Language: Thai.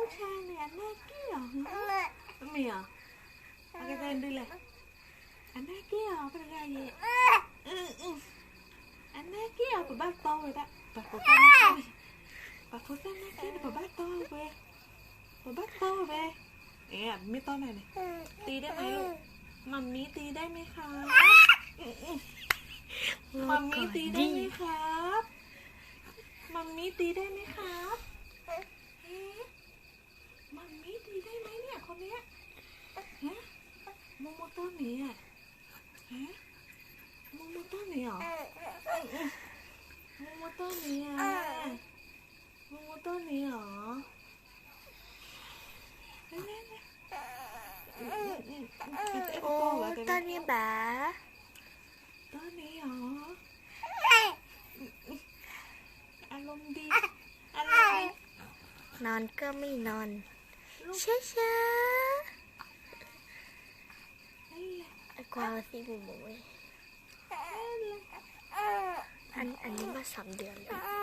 ผู้ชายเนี่ยน่าเกลียดไม่มีเหรออะไรกันดีเลยอันน่าเกลียดเป็นไงยี่อันน่าเกลียดปะบ้าโตเลยละปะโคตรน่าเกลียดปะโคตรน่าเกลียดปะบ้าโตเลยปะบ้าโตเลยไม่โตไหนเลยตีได้ไหมลูกมัมมี่ตีได้ไหมคะมัมมี่ตีได้ไหมครับมัมมี่ตีได้ไหมครับมัมมี่ตีได้ไหมเนี่ยคนเนี้ยฮะโมโมโต้เนี่ยฮะโมโมโต้เนี่ยโมโมโต้เนี่ยโมโมโต้เนี่ยเหรอโอ้ตอนนี้บ้าตอนนี้เหรออารมณ์ดีอะไรนอนก็ไม่นอนช้าๆกวางสิบุ๋มอันนี้มา3 เดือนแล้ว